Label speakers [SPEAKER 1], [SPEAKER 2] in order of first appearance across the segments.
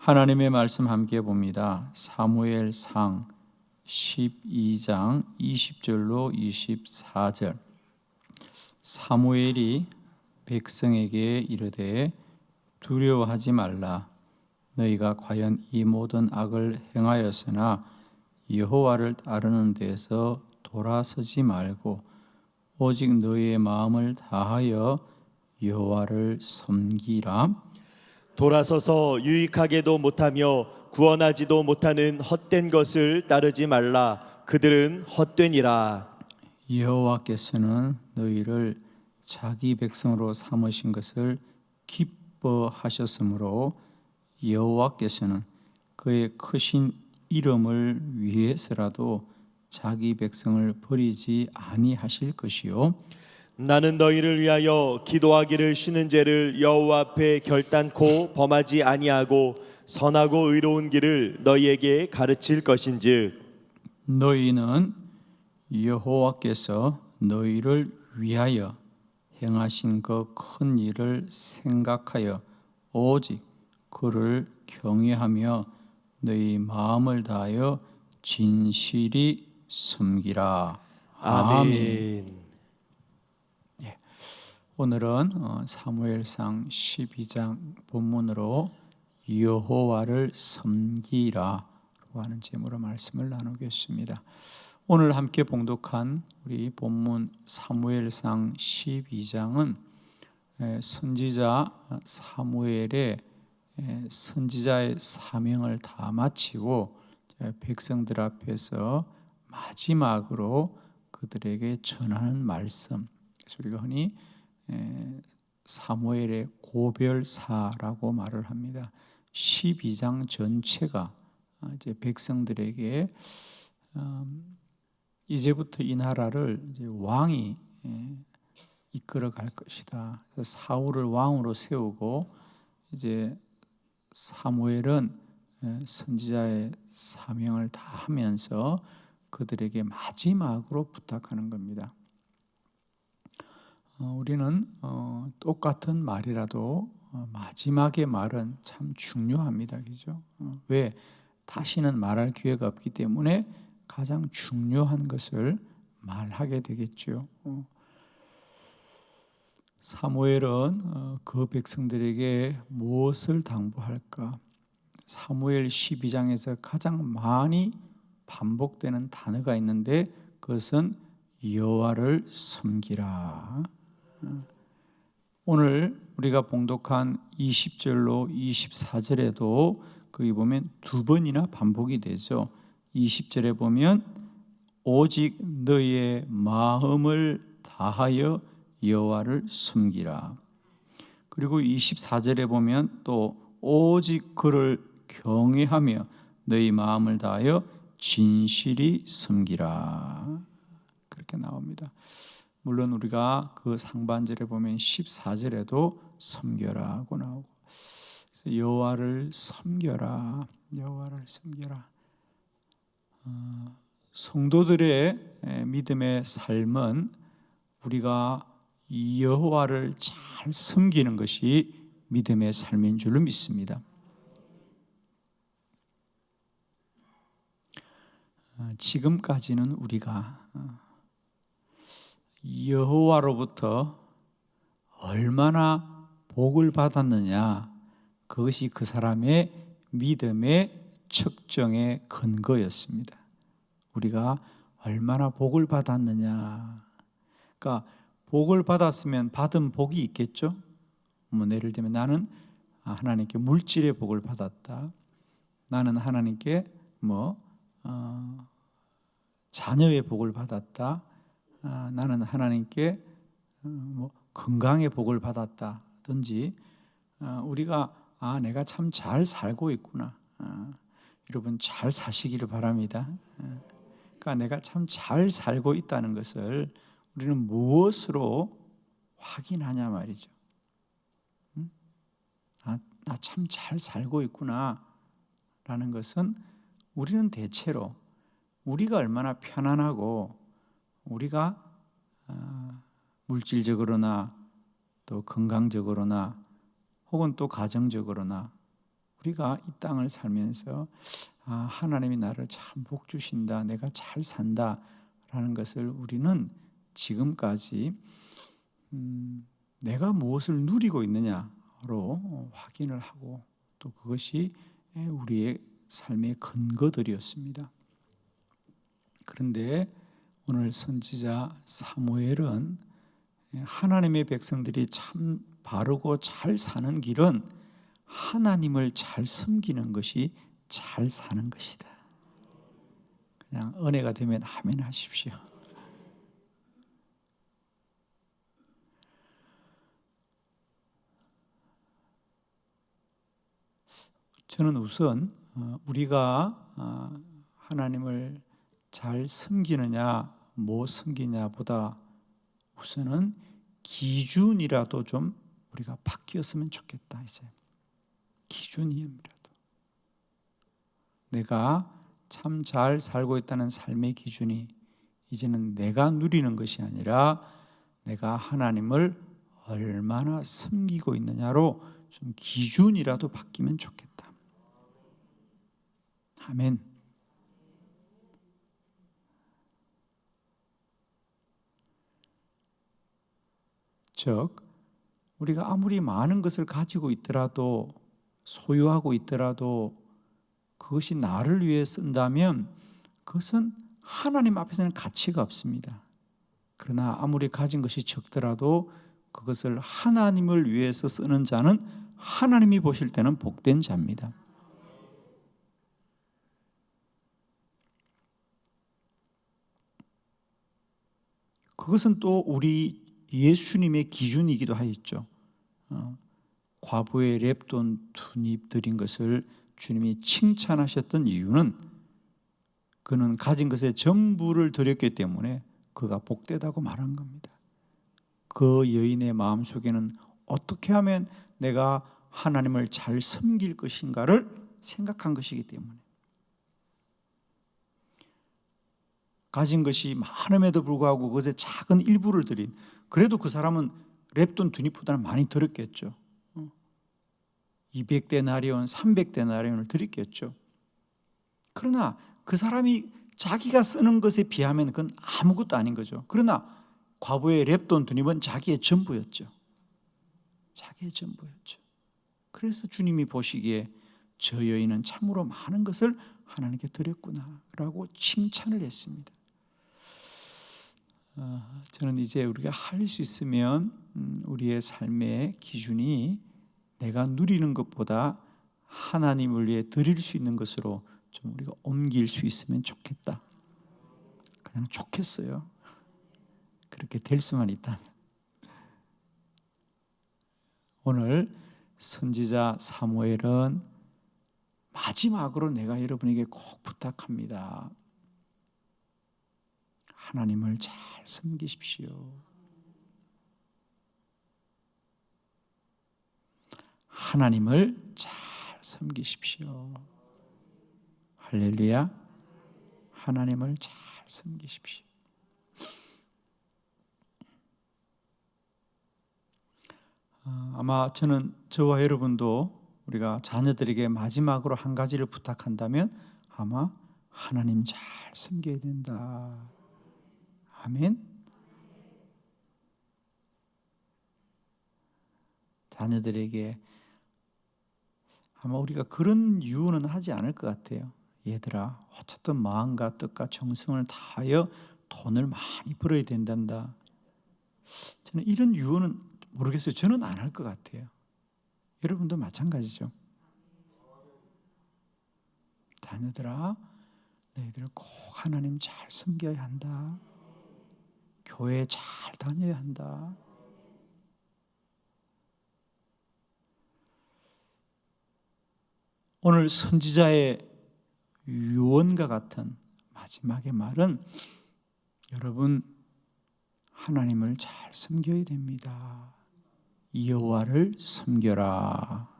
[SPEAKER 1] 하나님의 말씀 함께 봅니다. 사무엘상 12장 20절로 24절. 사무엘이 백성에게 이르되 두려워하지 말라. 너희가 과연 이 모든 악을 행하였으나 여호와를 따르는 데서 돌아서지 말고 오직 너희의 마음을 다하여 여호와를 섬기라.
[SPEAKER 2] 돌아서서 유익하게도 못하며 구원하지도 못하는 헛된 것을 따르지 말라. 그들은 헛되니라.
[SPEAKER 1] 여호와께서는 너희를 자기 백성으로 삼으신 것을 기뻐하셨으므로 여호와께서는 그의 크신 이름을 위해서라도 자기 백성을 버리지 아니하실 것이요
[SPEAKER 2] 나는 너희를 위하여 기도하기를 쉬는 죄를 여호와 앞에 결단코 범하지 아니하고 선하고 의로운 길을 너희에게 가르칠 것인즉
[SPEAKER 1] 너희는 여호와께서 너희를 위하여 행하신 그 큰 일을 생각하여 오직 그를 경외하며 너희 마음을 다하여 진실이 섬기라.
[SPEAKER 2] 아멘.
[SPEAKER 1] 오늘은 사무엘상 12장 본문으로 여호와를 섬기라고 하는 제목으로 말씀을 나누겠습니다. 오늘 함께 봉독한 우리 본문 사무엘상 12장은 선지자 사무엘의 선지자의 사명을 다 마치고 백성들 앞에서 마지막으로 그들에게 전하는 말씀, 그래서 우리가 흔히 사무엘의 고별사라고 말을 합니다. 12장 전체가 이제 백성들에게 이제부터 이 나라를 이제 왕이 이끌어갈 것이다. 그래서 사울을 왕으로 세우고 이제 사무엘은 선지자의 사명을 다 하면서 그들에게 마지막으로 부탁하는 겁니다. 우리는 똑같은 말이라도 마지막의 말은 참 중요합니다. 그죠? 왜? 다시는 말할 기회가 없기 때문에 가장 중요한 것을 말하게 되겠죠. 사무엘은 그 백성들에게 무엇을 당부할까? 사무엘 12장에서 가장 많이 반복되는 단어가 있는데 그것은 여호와를 섬기라. 오늘 우리가 봉독한 20절로 24절에도 거기 보면 두 번이나 반복이 되죠. 20절에 보면 오직 너희의 마음을 다하여 여호와를 섬기라. 그리고 24절에 보면 또 오직 그를 경외하며 너희 마음을 다하여 진실이 섬기라. 그렇게 나옵니다. 물론 우리가 그 상반절에 보면 14절에도 섬겨라 하고 나오고, 그래서 여호와를 섬겨라, 여호와를 섬겨라. 성도들의 믿음의 삶은 우리가 여호와를 잘 섬기는 것이 믿음의 삶인 줄로 믿습니다. 지금까지는 우리가 여호와로부터 얼마나 복을 받았느냐, 그것이 그 사람의 믿음의 측정의 근거였습니다. 우리가 얼마나 복을 받았느냐, 그러니까 복을 받았으면 받은 복이 있겠죠. 예를 들면 나는 하나님께 물질의 복을 받았다, 나는 하나님께 자녀의 복을 받았다, 나는 하나님께 건강의 복을 받았다든지, 우리가 내가 참 잘 살고 있구나, 여러분 잘 사시기를 바랍니다. 그러니까 내가 참 잘 살고 있다는 것을 우리는 무엇으로 확인하냐 말이죠. 나 참 잘 살고 있구나 라는 것은 우리는 대체로 우리가 얼마나 편안하고 우리가 물질적으로나 또 건강적으로나 혹은 또 가정적으로나 우리가 이 땅을 살면서 하나님이 나를 참 복 주신다, 내가 잘 산다라는 것을 우리는 지금까지 내가 무엇을 누리고 있느냐로 확인을 하고 또 그것이 우리의 삶의 근거들이었습니다. 그런데 오늘 선지자 사무엘은 하나님의 백성들이 참 바르고 잘 사는 길은 하나님을 잘 섬기는 것이 잘 사는 것이다. 그냥 은혜가 되면 아멘 하십시오. 저는 우선 우리가 하나님을 잘 섬기느냐 못 섬기냐보다 우선은 기준이라도 좀 우리가 바뀌었으면 좋겠다. 이제 기준이라도 내가 참 잘 살고 있다는 삶의 기준이 이제는 내가 누리는 것이 아니라 내가 하나님을 얼마나 섬기고 있느냐로 좀 기준이라도 바뀌면 좋겠다. 아멘. 즉 우리가 아무리 많은 것을 가지고 있더라도 소유하고 있더라도 그것이 나를 위해 쓴다면 그것은 하나님 앞에서는 가치가 없습니다. 그러나 아무리 가진 것이 적더라도 그것을 하나님을 위해서 쓰는 자는 하나님이 보실 때는 복된 자입니다. 그것은 또 우리 예수님의 기준이기도 하였죠. 과부의 렙돈 2닙 드린 것을 주님이 칭찬하셨던 이유는 그는 가진 것의 전부를 드렸기 때문에 그가 복되다고 말한 겁니다. 그 여인의 마음속에는 어떻게 하면 내가 하나님을 잘 섬길 것인가를 생각한 것이기 때문에 가진 것이 많음에도 불구하고 그것의 작은 일부를 드린, 그래도 그 사람은 렙돈 2닙보다는 많이 드렸겠죠. 200데나리온, 300데나리온을 드렸겠죠. 그러나 그 사람이 자기가 쓰는 것에 비하면 그건 아무것도 아닌 거죠. 그러나 과부의 렙돈 2닙은 자기의 전부였죠. 자기의 전부였죠. 그래서 주님이 보시기에 저 여인은 참으로 많은 것을 하나님께 드렸구나라고 칭찬을 했습니다. 저는 이제 우리가 할 수 있으면 우리의 삶의 기준이 내가 누리는 것보다 하나님을 위해 드릴 수 있는 것으로 좀 우리가 옮길 수 있으면 좋겠다. 그냥 좋겠어요. 그렇게 될 수만 있다면. 오늘 선지자 사무엘은 마지막으로 내가 여러분에게 꼭 부탁합니다. 하나님을 잘 섬기십시오. 하나님을 잘 섬기십시오. 할렐루야. 하나님을 잘 섬기십시오. 아마 저와 여러분도 우리가 자녀들에게 마지막으로 한 가지를 부탁한다면 아마 하나님 잘 섬겨야 된다. 아멘. 자녀들에게 아마 우리가 그런 유언은 하지 않을 것 같아요. 얘들아, 어쨌든 마음과 뜻과 정성을 다하여 돈을 많이 벌어야 된단다. 저는 이런 유언은 모르겠어요. 저는 안 할 것 같아요. 여러분도 마찬가지죠. 자녀들아, 너희들 꼭 하나님 잘 섬겨야 한다. 교회 잘 다녀야 한다. 오늘 선지자의 유언과 같은 마지막의 말은 여러분 하나님을 잘 섬겨야 됩니다. 여호와를 섬겨라.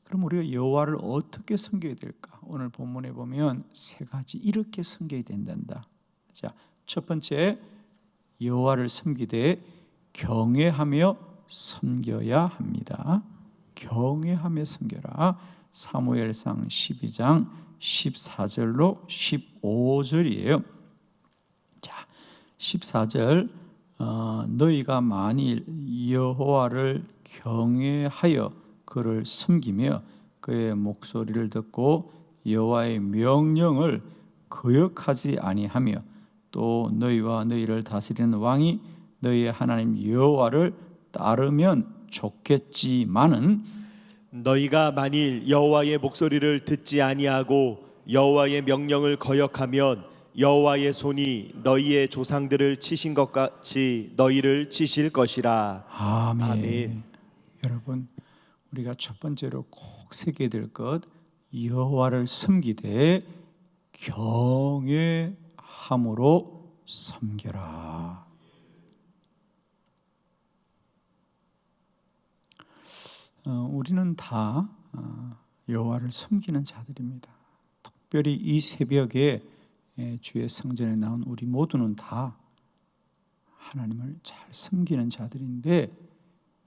[SPEAKER 1] 그럼 우리가 여호와를 어떻게 섬겨야 될까? 오늘 본문에 보면 세 가지 이렇게 섬겨야 된단다. 자, 첫 번째, 여호와를 섬기되 경외하며 섬겨야 합니다. 경외하며 섬겨라. 사무엘상 12장 14절로 15절이에요. 자, 14절 너희가 만일 여호와를 경외하여 그를 섬기며 그의 목소리를 듣고 여호와의 명령을 거역하지 아니하며 또 너희와 너희를 다스리는 왕이 너희의 하나님 여호와를 따르면 좋겠지만은
[SPEAKER 2] 너희가 만일 여호와의 목소리를 듣지 아니하고 여호와의 명령을 거역하면 여호와의 손이 너희의 조상들을 치신 것 같이 너희를 치실 것이라.
[SPEAKER 1] 아멘.
[SPEAKER 2] 아멘.
[SPEAKER 1] 여러분, 우리가 첫 번째로 꼭 새겨야 될 것, 여호와를 섬기되 경외함으로 섬겨라. 우리는 다 여호와를 섬기는 자들입니다. 특별히 이 새벽에 주의 성전에 나온 우리 모두는 다 하나님을 잘 섬기는 자들인데,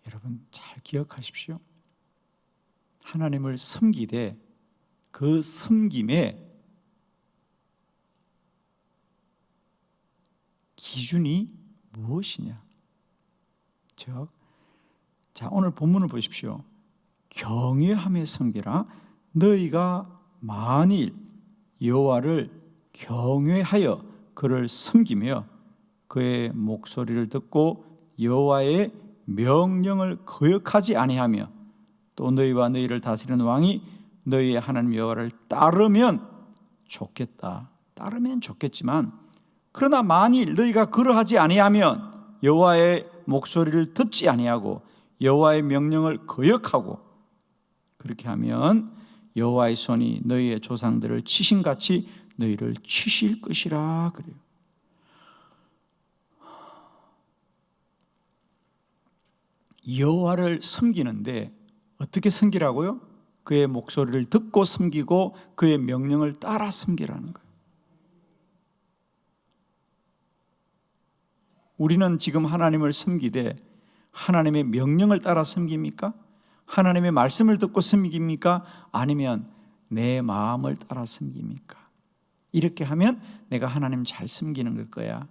[SPEAKER 1] 여러분 잘 기억하십시오. 하나님을 섬기되 그 섬김의 기준이 무엇이냐? 자, 오늘 본문을 보십시오. 경외하며 섬기라. 너희가 만일 여호와를 경외하여 그를 섬기며 그의 목소리를 듣고 여호와의 명령을 거역하지 아니하며 또 너희와 너희를 다스리는 왕이 너희의 하나님 여호와를 따르면 좋겠다. 따르면 좋겠지만 그러나 만일 너희가 그러하지 아니하면 여호와의 목소리를 듣지 아니하고 여호와의 명령을 거역하고 그렇게 하면 여호와의 손이 너희의 조상들을 치신 같이 너희를 치실 것이라 그래요. 여호와를 섬기는데 어떻게 섬기라고요? 그의 목소리를 듣고 섬기고 그의 명령을 따라 섬기라는 거예요. 우리는 지금 하나님을 섬기되 하나님의 명령을 따라 섬깁니까? 하나님의 말씀을 듣고 섬깁니까? 아니면 내 마음을 따라 섬깁니까? 이렇게 하면 내가 하나님 잘 섬기는 걸 거야.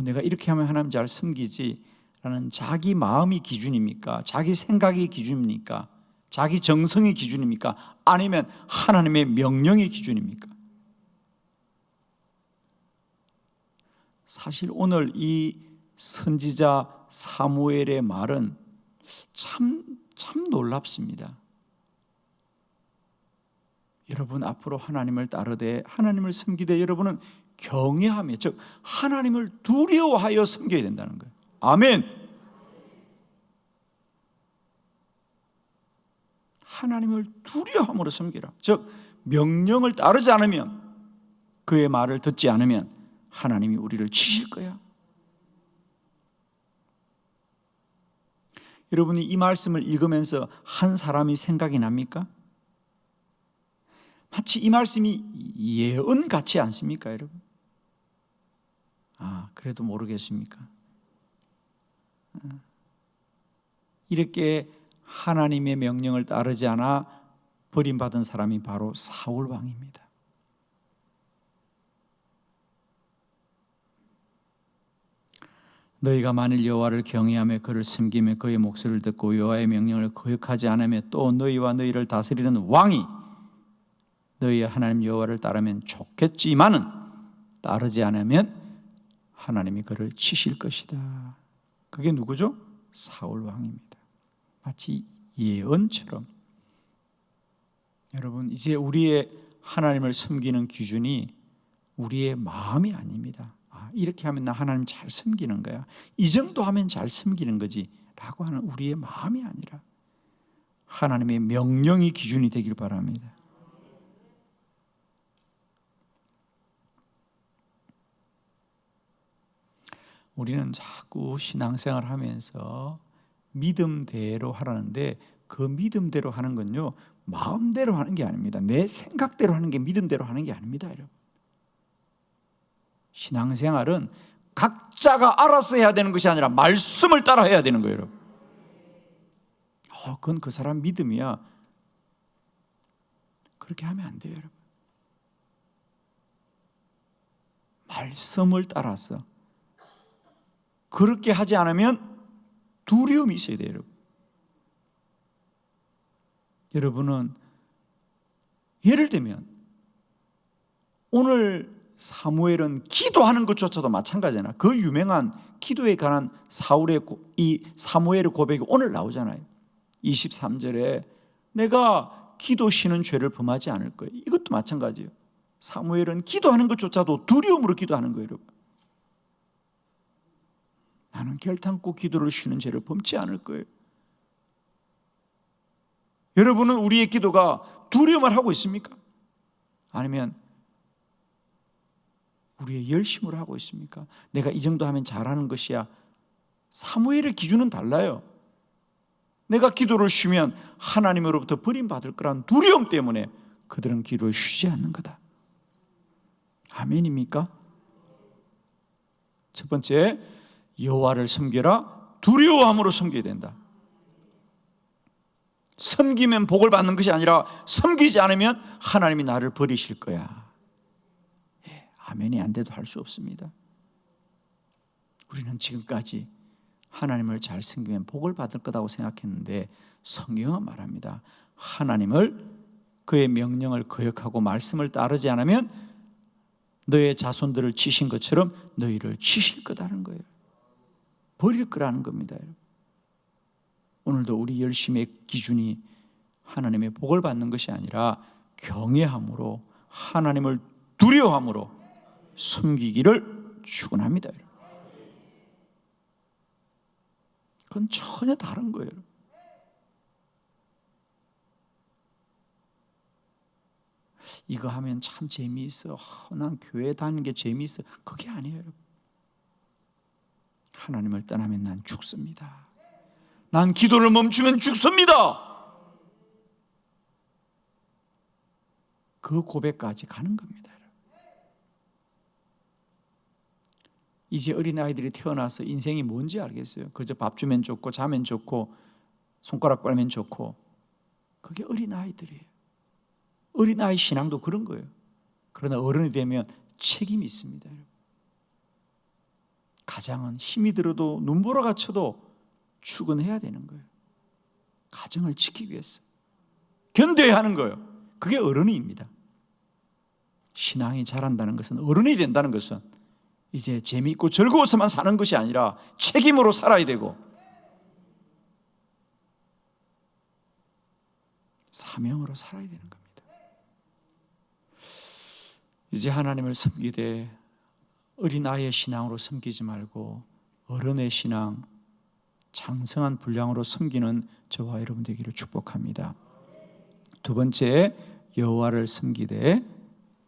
[SPEAKER 1] 내가 이렇게 하면 하나님 잘 섬기지 라는 자기 마음이 기준입니까? 자기 생각이 기준입니까? 자기 정성이 기준입니까? 아니면 하나님의 명령이 기준입니까? 사실 오늘 이 선지자 사무엘의 말은 참 놀랍습니다. 여러분 앞으로 하나님을 따르되 하나님을 섬기되 여러분은 경외하며, 즉 하나님을 두려워하여 섬겨야 된다는 거예요. 아멘. 하나님을 두려워함으로 섬기라. 즉 명령을 따르지 않으면, 그의 말을 듣지 않으면 하나님이 우리를 치실 거야. 여러분이 이 말씀을 읽으면서 한 사람이 생각이 납니까? 마치 이 말씀이 예언 같지 않습니까, 여러분? 그래도 모르겠습니까? 이렇게 하나님의 명령을 따르지 않아 버림받은 사람이 바로 사울 왕입니다. 너희가 만일 여호와를 경외하며 그를 섬기며 그의 목소리를 듣고 여호와의 명령을 거역하지 않으며 또 너희와 너희를 다스리는 왕이 너희의 하나님 여호와를 따르면 좋겠지만은 따르지 않으면 하나님이 그를 치실 것이다. 그게 누구죠? 사울 왕입니다. 마치 예언처럼. 여러분, 이제 우리의 하나님을 섬기는 기준이 우리의 마음이 아닙니다. 이렇게 하면 나 하나님 잘 섬기는 거야, 이 정도 하면 잘 섬기는 거지 라고 하는 우리의 마음이 아니라 하나님의 명령이 기준이 되길 바랍니다. 우리는 자꾸 신앙생활 하면서 믿음대로 하라는데, 그 믿음대로 하는 건요, 마음대로 하는 게 아닙니다. 내 생각대로 하는 게 믿음대로 하는 게 아닙니다, 여러분. 신앙생활은 각자가 알아서 해야 되는 것이 아니라 말씀을 따라 해야 되는 거예요, 여러분. 그건 그 사람 믿음이야. 그렇게 하면 안 돼요, 여러분. 말씀을 따라서 그렇게 하지 않으면 두려움이 있어야 돼요, 여러분. 여러분은 예를 들면 오늘 사무엘은 기도하는 것조차도 마찬가지잖아요. 그 유명한 기도에 관한 이 사무엘의 고백이 오늘 나오잖아요. 23절에 내가 기도 쉬는 죄를 범하지 않을 거예요. 이것도 마찬가지예요. 사무엘은 기도하는 것조차도 두려움으로 기도하는 거예요, 여러분. 나는 결탄코 기도를 쉬는 죄를 범지 않을 거예요. 여러분은 우리의 기도가 두려움을 하고 있습니까? 아니면 우리의 열심으로 하고 있습니까? 내가 이 정도 하면 잘하는 것이야. 사무엘의 기준은 달라요. 내가 기도를 쉬면 하나님으로부터 버림받을 거란 두려움 때문에 그들은 기도를 쉬지 않는 거다. 아멘입니까? 첫 번째, 여호와를 섬겨라. 두려워함으로 섬겨야 된다. 섬기면 복을 받는 것이 아니라 섬기지 않으면 하나님이 나를 버리실 거야. 아멘이 안 돼도 할 수 없습니다. 우리는 지금까지 하나님을 잘 섬기면 복을 받을 거라고 생각했는데 성경은 말합니다. 하나님을, 그의 명령을 거역하고 말씀을 따르지 않으면 너의 자손들을 치신 것처럼 너희를 치실 거다는 거예요. 버릴 거라는 겁니다. 오늘도 우리 열심의 기준이 하나님의 복을 받는 것이 아니라 경외함으로, 하나님을 두려워함으로 섬기기를 축원합니다. 그건 전혀 다른 거예요. 이거 하면 참 재미있어. 난 교회 다니는 게 재미있어. 그게 아니에요, 여러분. 하나님을 떠나면 난 죽습니다. 난 기도를 멈추면 죽습니다. 그 고백까지 가는 겁니다. 이제 어린아이들이 태어나서 인생이 뭔지 알겠어요. 그저 밥 주면 좋고 자면 좋고 손가락 빨면 좋고, 그게 어린아이들이에요. 어린아이 신앙도 그런 거예요. 그러나 어른이 되면 책임이 있습니다. 가장은 힘이 들어도 눈보라가 쳐도 출근해야 되는 거예요. 가정을 지키기 위해서 견뎌야 하는 거예요. 그게 어른입니다. 신앙이 자란다는 것은, 어른이 된다는 것은 이제 재미있고 즐거워서만 사는 것이 아니라 책임으로 살아야 되고 사명으로 살아야 되는 겁니다. 이제 하나님을 섬기되 어린아이의 신앙으로 섬기지 말고 어른의 신앙, 장성한 분량으로 섬기는 저와 여러분 되기를 축복합니다. 두 번째, 여호와를 섬기되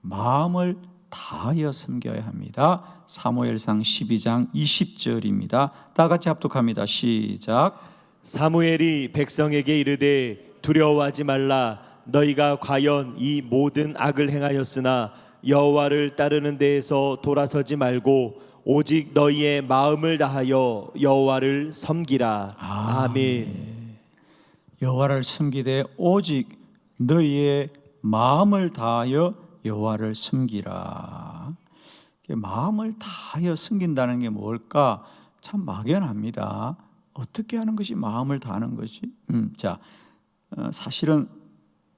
[SPEAKER 1] 마음을 다하여 섬겨야 합니다. 사무엘상 12장 20절입니다. 다 같이 합독합니다. 시작.
[SPEAKER 2] 사무엘이 백성에게 이르되 두려워하지 말라. 너희가 과연 이 모든 악을 행하였으나 여호와를 따르는 데에서 돌아서지 말고 오직 너희의 마음을 다하여 여호와를 섬기라. 아멘.
[SPEAKER 1] 여호와를 섬기되 오직 너희의 마음을 다하여 여호와를 섬기라. 마음을 다하여 섬긴다는 게 뭘까? 참 막연합니다. 어떻게 하는 것이 마음을 다하는 것이? 사실은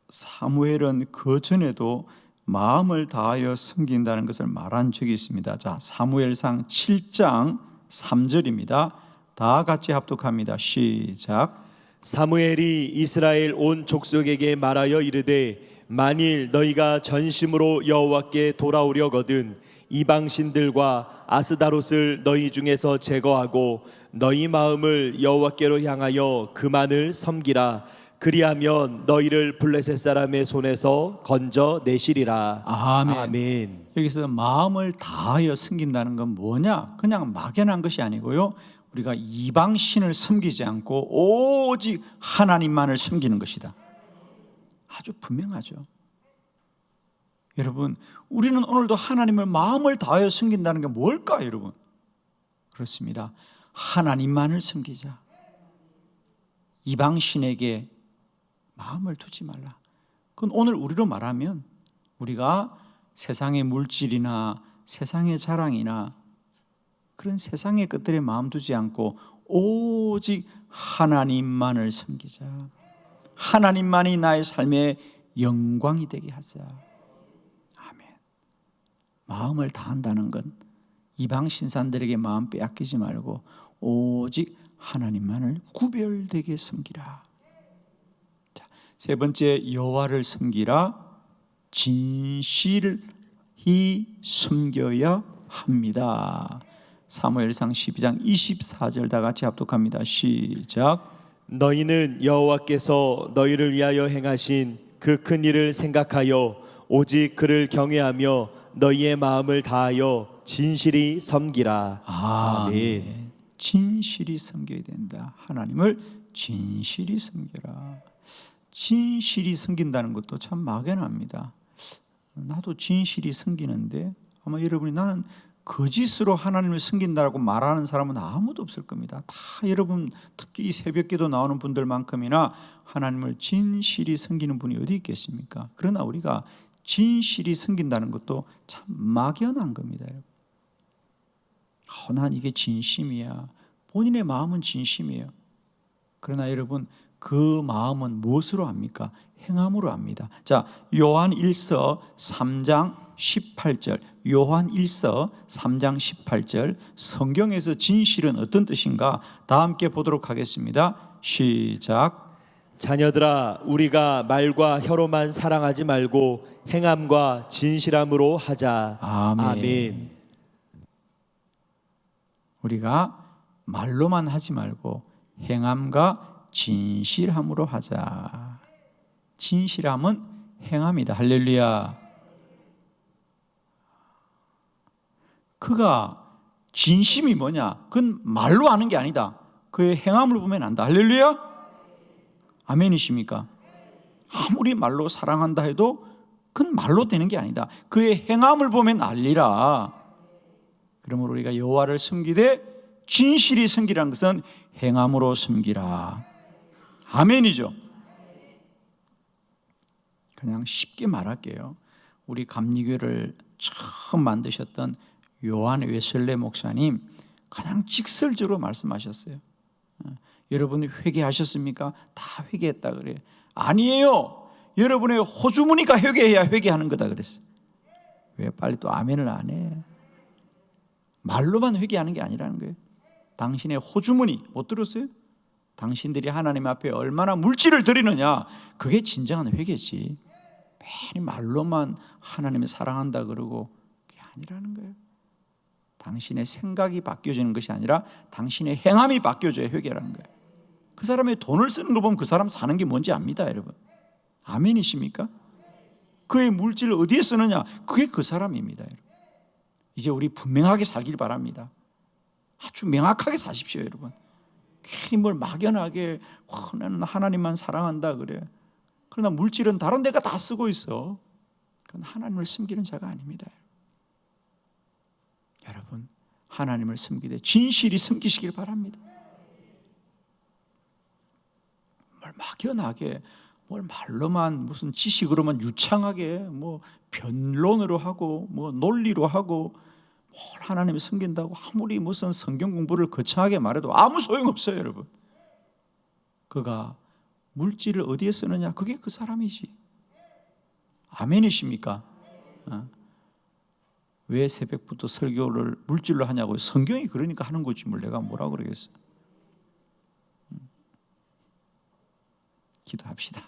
[SPEAKER 1] 사무엘은 그 전에도 마음을 다하여 섬긴다는 것을 말한 적이 있습니다. 자, 사무엘상 7장 3절입니다. 다 같이 합독합니다. 시작.
[SPEAKER 2] 사무엘이 이스라엘 온 족속에게 말하여 이르되 만일 너희가 전심으로 여호와께 돌아오려거든 이방신들과 아스다롯을 너희 중에서 제거하고 너희 마음을 여호와께로 향하여 그만을 섬기라. 그리하면 너희를 블레셋 사람의 손에서 건져 내시리라.
[SPEAKER 1] 아멘.
[SPEAKER 2] 아멘.
[SPEAKER 1] 여기서 마음을 다하여 섬긴다는 건 뭐냐? 그냥 막연한 것이 아니고요, 우리가 이방신을 섬기지 않고 오직 하나님만을 섬기는 것이다. 아주 분명하죠. 여러분, 우리는 오늘도 하나님을 마음을 다하여 섬긴다는 게 뭘까, 여러분? 그렇습니다. 하나님만을 섬기자. 이방신에게 마음을 두지 말라. 그건 오늘 우리로 말하면 우리가 세상의 물질이나 세상의 자랑이나 그런 세상의 것들에 마음 두지 않고 오직 하나님만을 섬기자. 하나님만이 나의 삶의 영광이 되게 하자. 아멘. 마음을 다한다는 건 이방 신산들에게 마음 빼앗기지 말고 오직 하나님만을 구별되게 섬기라. 자, 세 번째, 여호와를 섬기라. 진실히 섬겨야 합니다. 사무엘상 12장 24절 다 같이 합독합니다. 시작.
[SPEAKER 2] 너희는 여호와께서 너희를 위하여 행하신 그 큰 일을 생각하여 오직 그를 경외하며 너희의 마음을 다하여 진실히 섬기라. 아멘.
[SPEAKER 1] 진실이 섬겨야 된다. 하나님을 진실이 섬겨라. 진실이 섬긴다는 것도 참 막연합니다. 나도 진실이 섬기는데 아마 여러분이 나는 거짓으로 하나님을 섬긴다라고 말하는 사람은 아무도 없을 겁니다. 다 여러분 특히 이 새벽기도 나오는 분들만큼이나 하나님을 진실이 섬기는 분이 어디 있겠습니까? 그러나 우리가 진실이 섬긴다는 것도 참 막연한 겁니다. 난 이게 진심이야. 본인의 마음은 진심이에요. 그러나 여러분 그 마음은 무엇으로 합니까? 행함으로 합니다. 자, 요한 1서 3장 18절. 요한 1서 3장 18절. 성경에서 진실은 어떤 뜻인가? 다 함께 보도록 하겠습니다. 시작.
[SPEAKER 2] 자녀들아, 우리가 말과 혀로만 사랑하지 말고 행함과 진실함으로 하자.
[SPEAKER 1] 아멘.
[SPEAKER 2] 아멘.
[SPEAKER 1] 우리가 말로만 하지 말고 행함과 진실함으로 하자. 진실함은 행함이다. 할렐루야. 그가 진심이 뭐냐? 그건 말로 하는 게 아니다. 그의 행함을 보면 안다. 할렐루야. 아멘이십니까? 아무리 말로 사랑한다 해도 그건 말로 되는 게 아니다. 그의 행함을 보면 알리라. 그러므로 우리가 여호와를 섬기되 진실이 섬기라는 것은 행함으로 섬기라. 아멘이죠. 그냥 쉽게 말할게요. 우리 감리교를 처음 만드셨던 요한 웨슬레 목사님 그냥 직설적으로 말씀하셨어요. 여러분이 회개하셨습니까? 다 회개했다 그래요. 아니에요. 여러분의 호주머니가 회개해야 회개하는 거다 그랬어요. 왜 빨리 또 아멘을 안 해? 말로만 회개하는 게 아니라는 거예요. 당신의 호주머니 못 들었어요? 당신들이 하나님 앞에 얼마나 물질을 드리느냐, 그게 진정한 회개지. 매일 말로만 하나님을 사랑한다 그러고 그게 아니라는 거예요. 당신의 생각이 바뀌어지는 것이 아니라 당신의 행함이 바뀌어져야 회개라는 거예요. 그 사람의 돈을 쓰는 걸 보면 그 사람 사는 게 뭔지 압니다, 여러분. 아멘이십니까? 그의 물질을 어디에 쓰느냐, 그게 그 사람입니다, 여러분. 이제 우리 분명하게 살길 바랍니다. 아주 명확하게 사십시오, 여러분. 괜히 뭘 막연하게 나는 하나님만 사랑한다 그래. 그러나 물질은 다른 데가 다 쓰고 있어. 그건 하나님을 섬기는 자가 아닙니다. 여러분, 하나님을 섬기되 진실이 섬기시길 바랍니다. 뭘 막연하게, 뭘 말로만 무슨 지식으로만 유창하게 뭐 변론으로 하고 뭐 논리로 하고 뭘 하나님을 섬긴다고 아무리 무슨 성경 공부를 거창하게 말해도 아무 소용없어요, 여러분. 그가 물질을 어디에 쓰느냐, 그게 그 사람이지. 아멘이십니까? 왜 새벽부터 설교를 물질로 하냐고요? 성경이 그러니까 하는 거지 뭘 내가 뭐라 그러겠어. 기도합시다.